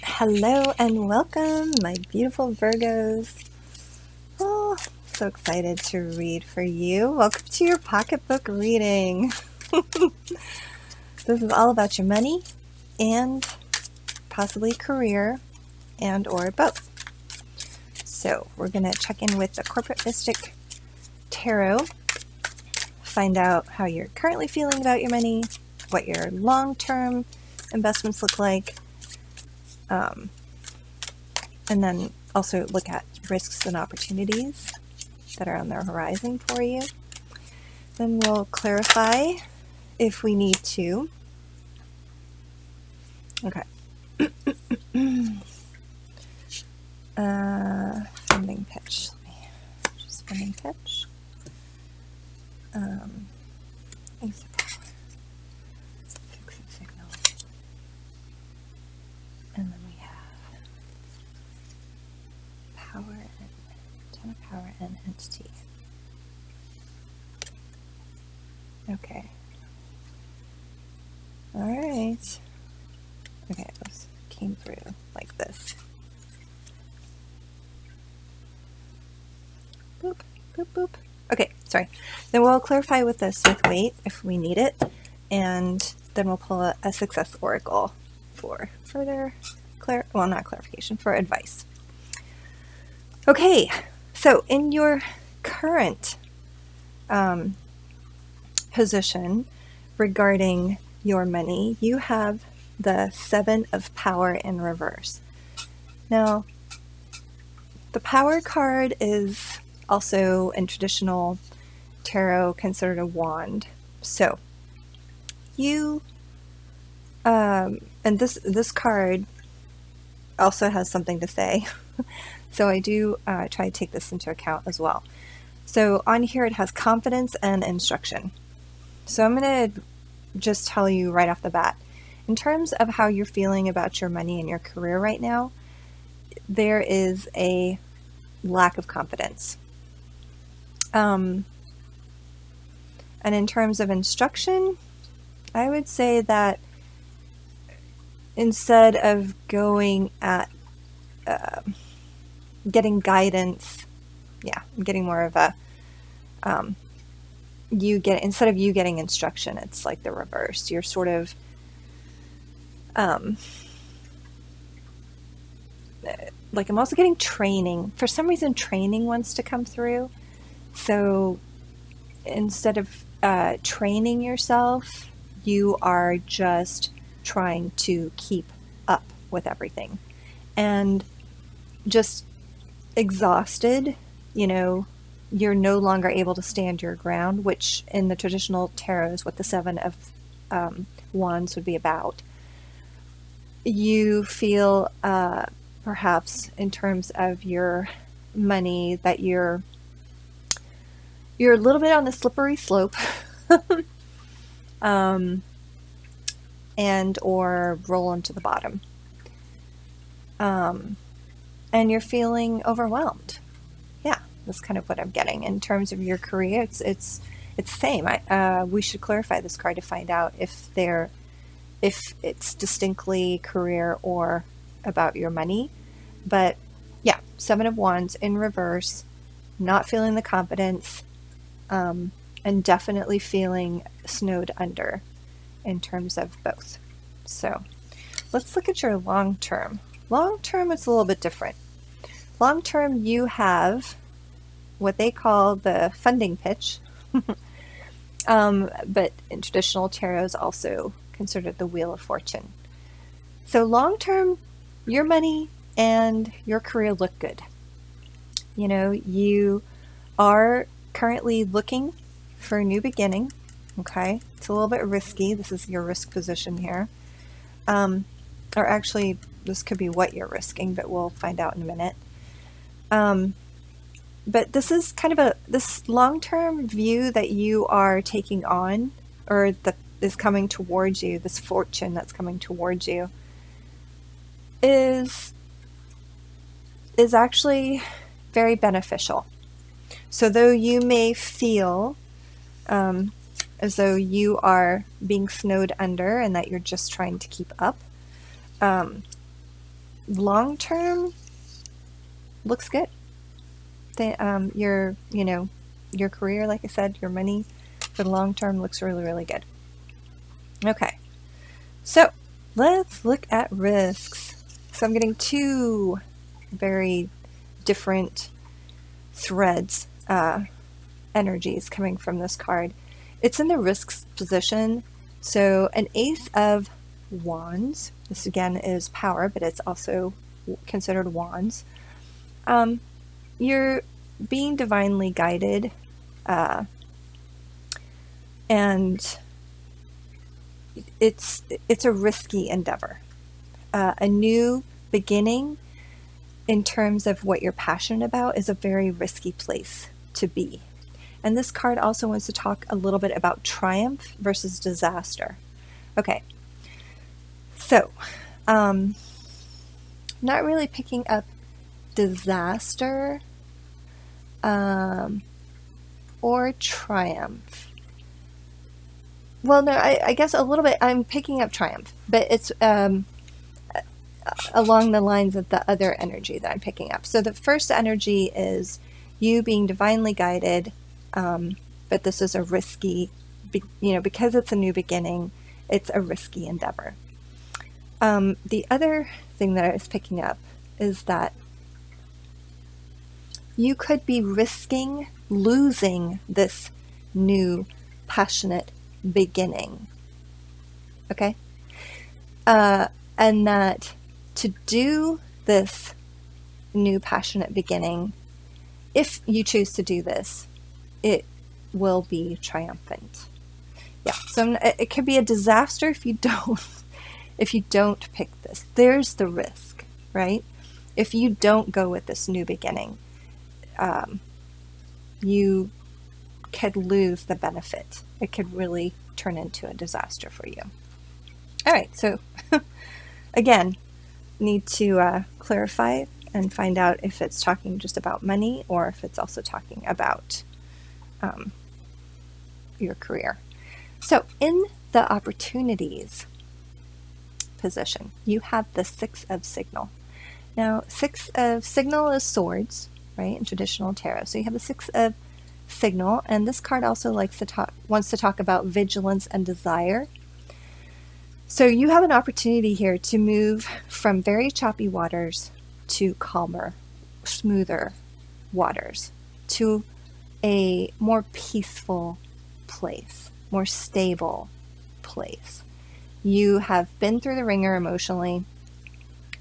Hello and welcome, my beautiful Virgos. Oh, so excited to read for you. Welcome to your pocketbook reading. This is all about your money and possibly career and or both. So we're going to check in with the Corporate Mystic Tarot, find out how you're currently feeling about your money, what your long-term investments look like, and then also look at risks and opportunities that are on the horizon for you. Then we'll clarify if we need to. Okay. Funding pitch. Just funding pitch. Fixing signal. And then we have power and ton of power and entity. Okay. All right. Okay, those came through like this. Boop, boop, boop. Okay, sorry. Then we'll clarify with the Smith-Waite if we need it, and then we'll pull a success oracle for further not clarification, for advice. Okay, so in your current position regarding your money, you have the Seven of Power in reverse. Now, the Power card is also in traditional tarot considered a wand. So you and this card also has something to say. So I do try to take this into account as well. So on here it has confidence and instruction. So I'm going to just tell you right off the bat, in terms of how you're feeling about your money and your career right now, there is a lack of confidence. And in terms of instruction, I would say that instead of going at getting guidance, I'm getting more of a instead of you getting instruction, it's like the reverse. You're sort of like I'm also getting training. For some reason, training wants to come through. So instead of training yourself, you are just trying to keep up with everything and just exhausted. You're no longer able to stand your ground, which in the traditional tarot is what the Seven of Wands would be about. You feel perhaps in terms of your money that you're a little bit on the slippery slope and or roll into the bottom. And you're feeling overwhelmed. Yeah, that's kind of what I'm getting. In terms of your career, it's the same. We should clarify this card to find out if it's distinctly career or about your money. But yeah, Seven of Wands in reverse, not feeling the confidence, and definitely feeling snowed under in terms of both. So let's look at your long term. Long term, it's a little bit different. Long term, you have what they call the funding pitch, but in traditional tarot is also considered the Wheel of Fortune. So long term, your money and your career look good. You are currently looking for a new beginning. Okay, it's a little bit risky. This is your risk position here. Or actually, this could be what you're risking, but we'll find out in a minute. But this is kind of this long-term view that you are taking on, or that is coming towards you, this fortune that's coming towards you, is actually very beneficial. So though you may feel as though you are being snowed under and that you're just trying to keep up, long term looks good. Your, your career, like I said, your money for the long term looks really, really good. Okay, so let's look at risks. So I'm getting two very different threads, energies coming from this card. It's in the risks position. So an Ace of Wands, this again is power, but it's also considered wands. You're being divinely guided, and it's a risky endeavor. A new beginning in terms of what you're passionate about is a very risky place to be. And this card also wants to talk a little bit about triumph versus disaster. Okay, so not really picking up disaster or triumph. Well, no, I guess a little bit. I'm picking up triumph, but it's along the lines of the other energy that I'm picking up. So the first energy is you being divinely guided, but this is a risky, because it's a new beginning, it's a risky endeavor. The other thing that I was picking up is that you could be risking losing this new passionate beginning. Okay? And that to do this new passionate beginning, if you choose to do this, it will be triumphant. Yeah, so it could be a disaster if you don't pick this. There's the risk, right? If you don't go with this new beginning, you could lose the benefit. It could really turn into a disaster for you. All right, so again, need to clarify and find out if it's talking just about money or if it's also talking about your career. So in the opportunities position, you have the Six of Signal. Now, Six of Signal is swords, right, in traditional tarot. So you have the Six of Signal, and this card also wants to talk about vigilance and desire. So you have an opportunity here to move from very choppy waters to calmer, smoother waters, to a more peaceful place, more stable place. You have been through the ringer emotionally,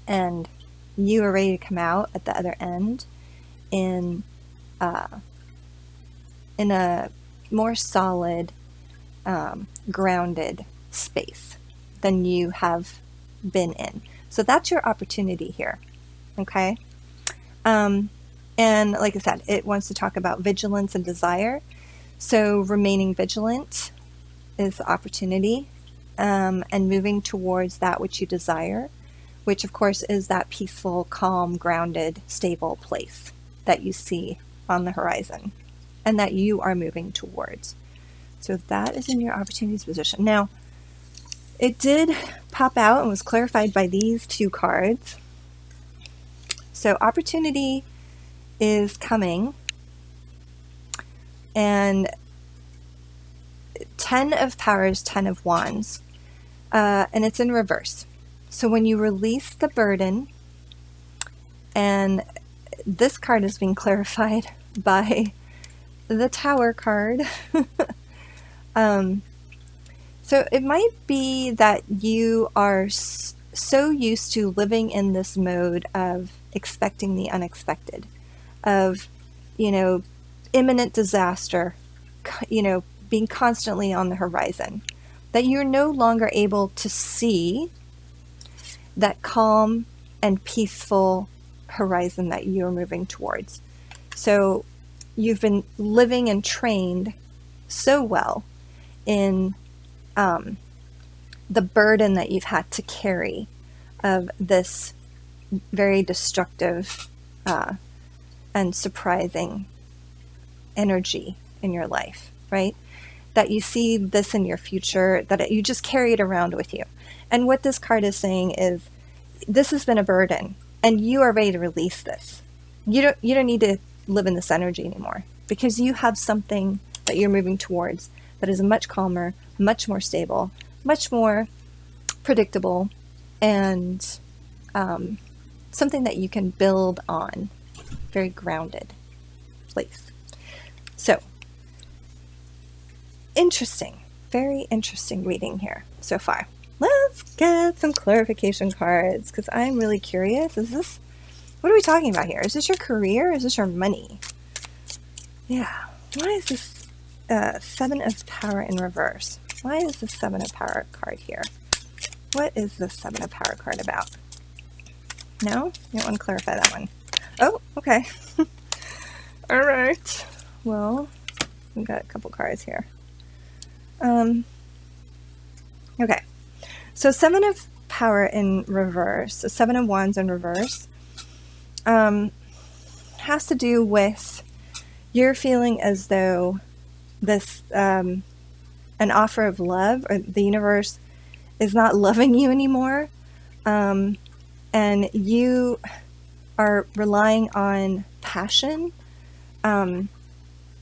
and you are ready to come out at the other end in a more solid, grounded space than you have been in. So that's your opportunity here, okay? And like I said, it wants to talk about vigilance and desire. So remaining vigilant is the opportunity, and moving towards that which you desire, which of course is that peaceful, calm, grounded, stable place that you see on the horizon and that you are moving towards. So that is in your opportunities position. Now, it did pop out and was clarified by these two cards. So opportunity is coming, and 10 of Powers, 10 of Wands, and it's in reverse. So when you release the burden, and this card is being clarified by the Tower card. So it might be that you are so used to living in this mode of expecting the unexpected, of, imminent disaster, being constantly on the horizon, that you're no longer able to see that calm and peaceful horizon that you're moving towards. So you've been living and trained so well in the burden that you've had to carry of this very destructive and surprising energy in your life, right? That you see this in your future, that you just carry it around with you. And what this card is saying is, this has been a burden, and you are ready to release this. You don't need to live in this energy anymore, because you have something that you're moving towards that is much calmer, much more stable, much more predictable, and something that you can build on. Very grounded place. So, interesting. Very interesting reading here so far. Let's get some clarification cards, because I'm really curious. What are we talking about here? Is this your career? Or is this your money? Yeah. Why is this Seven of Power in reverse? Why is the Seven of Power card here? What is the Seven of Power card about? No? You don't want to clarify that one. Oh, okay. All right. Well, we've got a couple cards here. Okay. So Seven of Power in reverse, so Seven of Wands in reverse, has to do with you're feeling as though this, an offer of love, or the universe is not loving you anymore, and you are relying on passion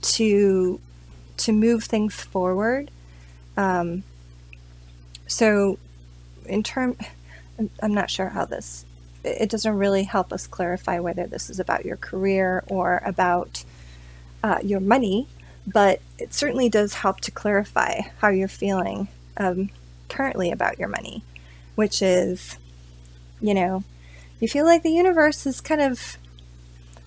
to move things forward. So I'm not sure how it doesn't really help us clarify whether this is about your career or about your money, but it certainly does help to clarify how you're feeling currently about your money, which is, you feel like the universe has kind of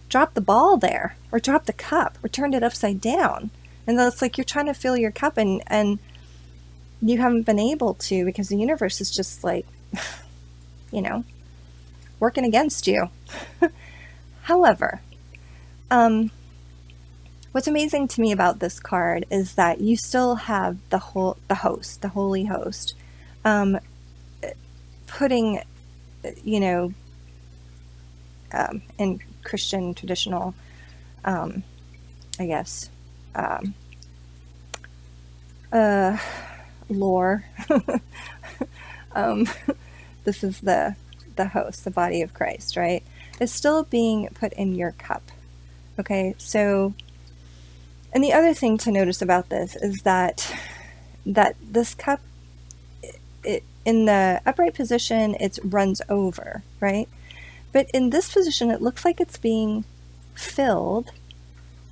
dropped the ball there, or dropped the cup, or turned it upside down. And it's like you're trying to fill your cup, and you haven't been able to, because the universe is just like, working against you. However, what's amazing to me about this card is that you still have the holy host, putting, in Christian traditional, I guess, lore. This is the host, the body of Christ, right? Is still being put in your cup. Okay, so, and the other thing to notice about this is that this cup, in the upright position, it runs over, right? But in this position, it looks like it's being filled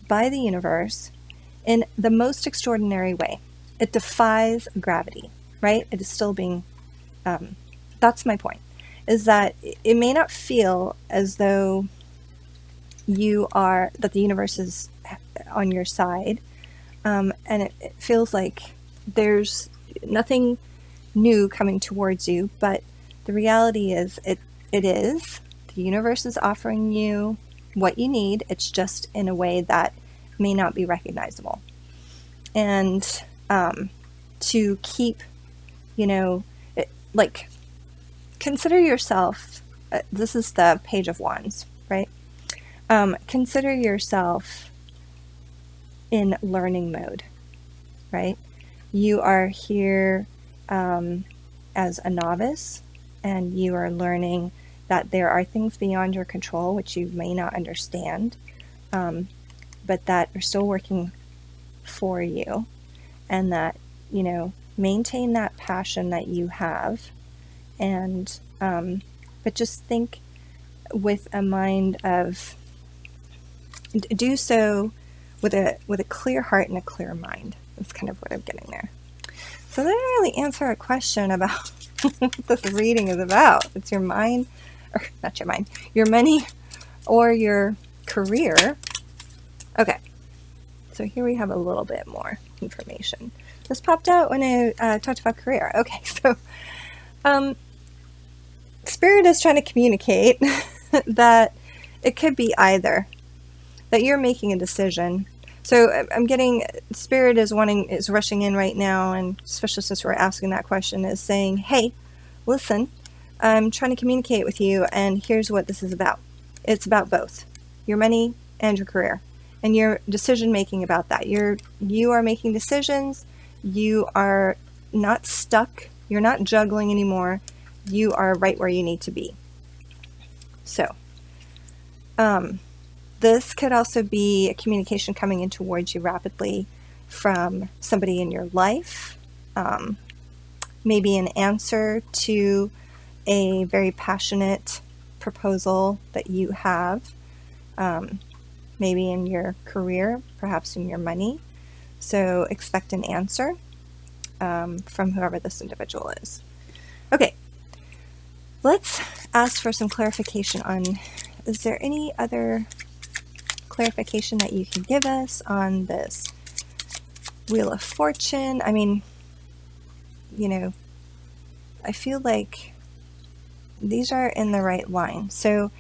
by the universe in the most extraordinary way. It defies gravity, right? It is still being, that's my point, is that it may not feel as though that the universe is on your side, and it feels like there's nothing new coming towards you, but the reality is it is. The universe is offering you what you need. It's just in a way that may not be recognizable. And to keep, consider yourself, this is the Page of Wands, right? Consider yourself in learning mode, right? You are here as a novice, and you are learning that there are things beyond your control which you may not understand, but that are still working for you, and that, maintain that passion that you have, and but just think with a mind of, do so with a clear heart and a clear mind. That's kind of what I'm getting there. So that didn't really answer a question about what this reading is about. It's your mind, or not your mind, your money or your career. Okay, so here we have a little bit more information. This popped out when I talked about career. Okay, so Spirit is trying to communicate that it could be either that you're making a decision. So I'm getting, Spirit is rushing in right now, and especially since we're asking that question, is saying, hey, listen, I'm trying to communicate with you, and here's what this is about. It's about both your money and your career, and your decision making about that. You are making decisions. You are not stuck. You're not juggling anymore. You are right where you need to be. So, this could also be a communication coming in towards you rapidly from somebody in your life. Maybe an answer to a very passionate proposal that you have, maybe in your career, perhaps in your money. So expect an answer from whoever this individual is. Okay, let's ask for some clarification on, is there any other clarification that you can give us on this Wheel of Fortune? I mean, you know, I feel like these are in the right line. So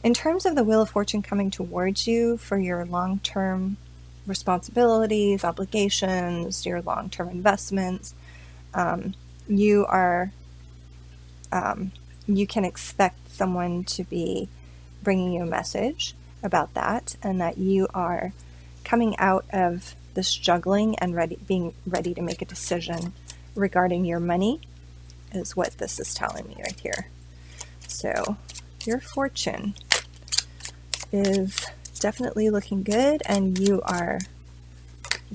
in terms of the Wheel of Fortune coming towards you for your long-term responsibilities, obligations, your long-term investments, you can expect someone to be bringing you a message about that, and that you are coming out of this juggling and being ready to make a decision regarding your money is what this is telling me right here. So your fortune is definitely looking good, and you are,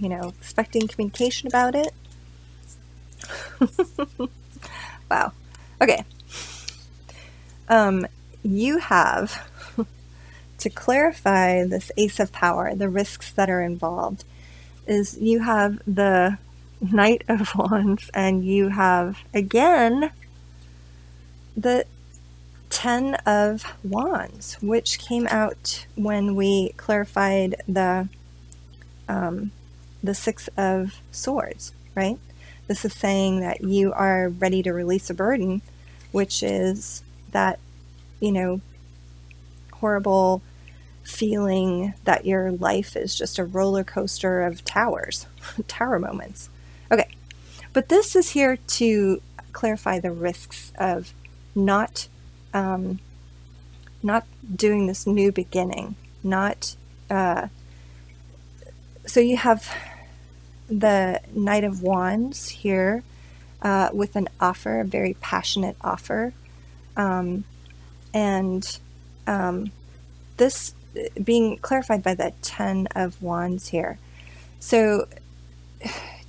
expecting communication about it. Wow. Okay. You have to clarify this Ace of Power, the risks that are involved, is you have the Knight of Wands, and you have, again, the Ten of Wands, which came out when we clarified the Six of Swords, right? This is saying that you are ready to release a burden, which is that, horrible feeling that your life is just a roller coaster of tower moments. Okay, but this is here to clarify the risks of not doing this new beginning, so you have the Knight of Wands here with an offer, a very passionate offer, and this being clarified by the Ten of Wands here. So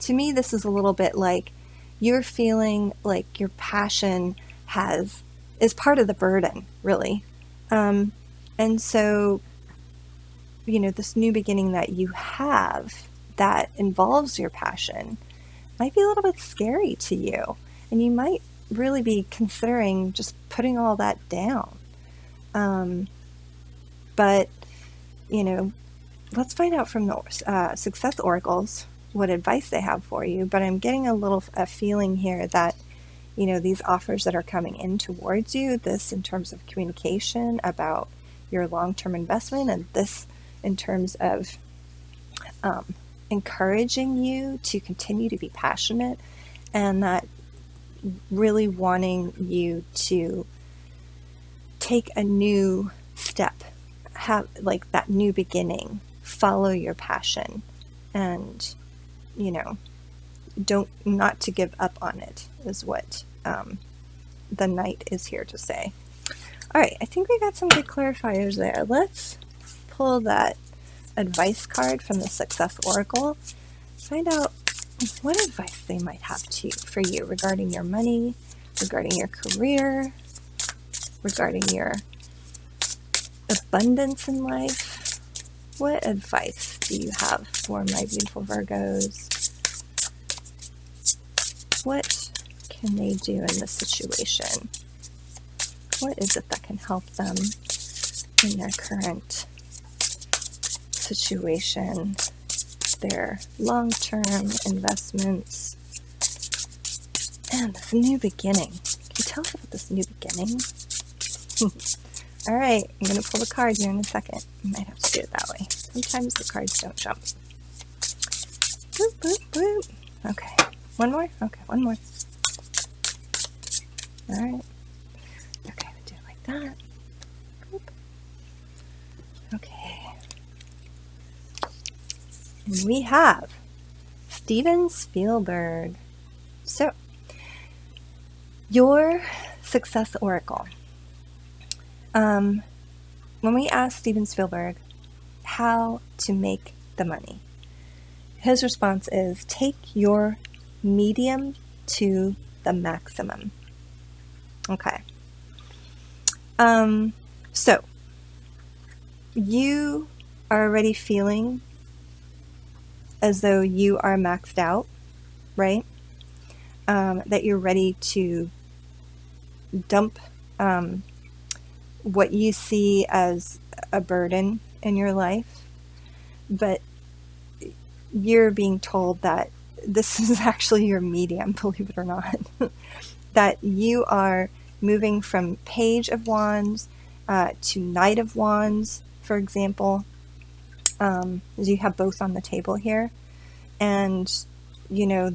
to me, this is a little bit like you're feeling like your passion is part of the burden, really. And so, this new beginning that you have that involves your passion might be a little bit scary to you. And you might really be considering just putting all that down. But, let's find out from the Success Oracles what advice they have for you. But I'm getting a feeling here that, these offers that are coming in towards you, this in terms of communication about your long-term investment, and this in terms of encouraging you to continue to be passionate, and that really wanting you to take a new step, have like that new beginning, follow your passion, and not to give up on it is what the Knight is here to say. All right, I think we got some good clarifiers there. Let's pull that advice card from the Success Oracle. Find out what advice they might have for you regarding your money, regarding your career, regarding your abundance in life. What advice do you have for my beautiful Virgos? What can they do in this situation? What is it that can help them in their current situation, their long-term investments, and this new beginning? Can you tell us about this new beginning? All right, I'm going to pull the card here in a second. You might have to do it that way. Sometimes the cards don't jump. Boop, boop, boop. Okay, one more? Okay, one more. All right. Okay, we do it like that. Boop. Okay. And we have Steven Spielberg. So, your Success Oracle When we asked Steven Spielberg how to make the money, his response is take your medium to the maximum. Okay. So you are already feeling as though you are maxed out, right? That you're ready to dump what you see as a burden in your life, but you're being told that this is actually your medium, believe it or not, that you are moving from Page of Wands to Knight of Wands, for example, as you have both on the table here. And, you know,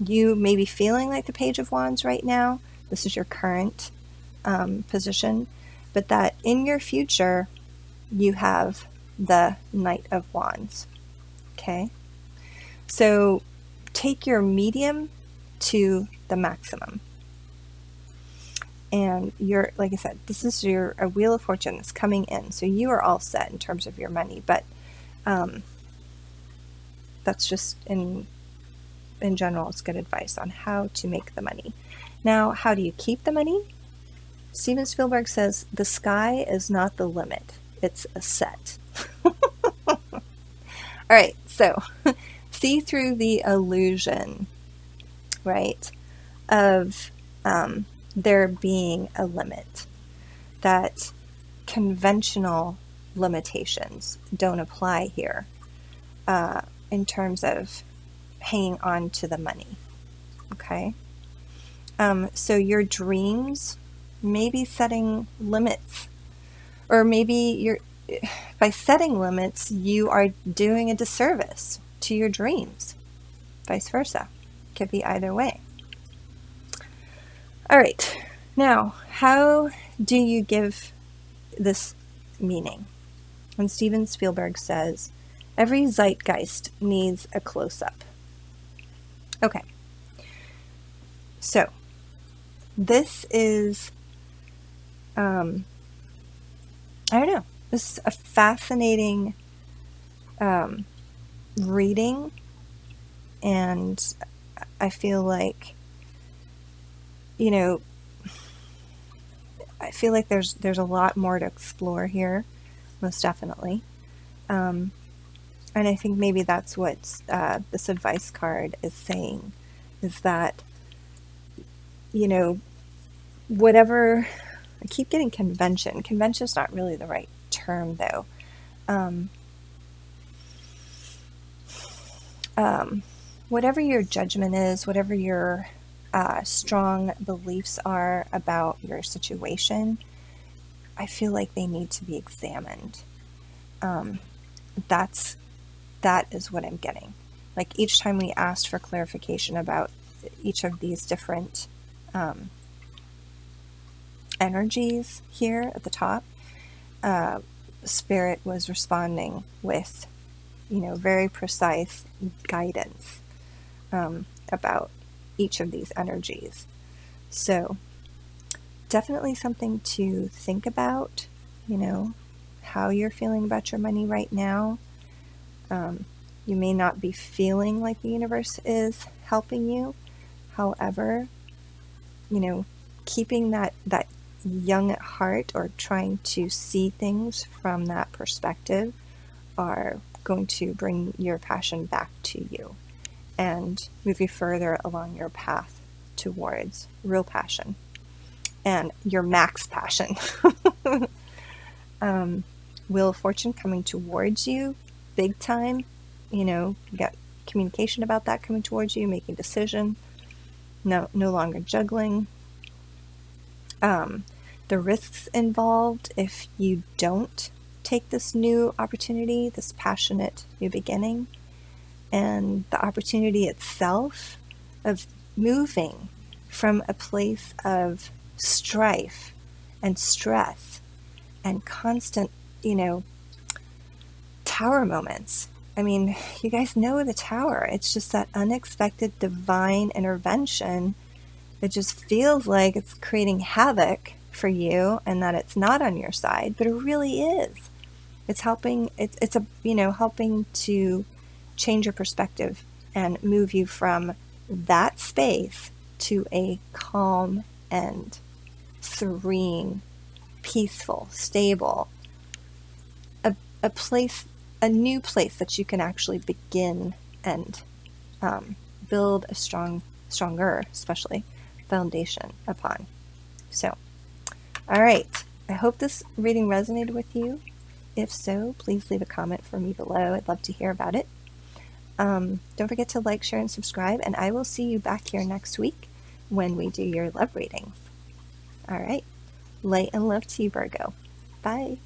you may be feeling like the Page of Wands right now. This is your current position, but that in your future, you have the Knight of Wands. Okay? So take your medium to the maximum. And you're, like I said, this is a Wheel of Fortune that's coming in. So you are all set in terms of your money, but that's just in general, it's good advice on how to make the money. Now, how do you keep the money? Steven Spielberg says, the sky is not the limit, it's a set. All right, so see through the illusion, right, of there being a limit, that conventional limitations don't apply here in terms of hanging on to the money, okay? So your dreams may be setting limits, or maybe by setting limits, you are doing a disservice to your dreams, vice versa. Could be either way. All right, now, how do you give this meaning? When Steven Spielberg says, every zeitgeist needs a close-up. Okay, so this is, I don't know, this is a fascinating reading, and I feel like, you know, I feel like there's a lot more to explore here, most definitely. And I think maybe that's what this advice card is saying, is that, you know, whatever, I keep getting convention. Convention is not really the right term, though. Whatever your judgment is, whatever your strong beliefs are about your situation, I feel like they need to be examined. That is what I'm getting. Like each time we asked for clarification about each of these different energies here at the top, Spirit was responding with, you know, very precise guidance about each of these energies. So definitely something to think about, you know, how you're feeling about your money right now. You may not be feeling like the universe is helping you. However, you know, keeping that young at heart, or trying to see things from that perspective, are going to bring your passion back to you and move you further along your path towards real passion and your max passion. Wheel of Fortune coming towards you big time. You know, you got communication about that coming towards you, making a decision, no longer juggling. The risks involved if you don't take this new opportunity, this passionate new beginning, and the opportunity itself of moving from a place of strife and stress and constant, you know, tower moments. I mean, you guys know the tower. It's just that unexpected divine intervention. It just feels like it's creating havoc for you and that it's not on your side, but it really is. It's helping, it's a, helping to change your perspective and move you from that space to a calm and serene, peaceful, stable, a place, a new place that you can actually begin and build a stronger, especially, foundation upon. So, all right. I hope this reading resonated with you. If so, please leave a comment for me below. I'd love to hear about it. Don't forget to like, share, and subscribe, and I will see you back here next week when we do your love readings. All right. Light and love to you, Virgo. Bye.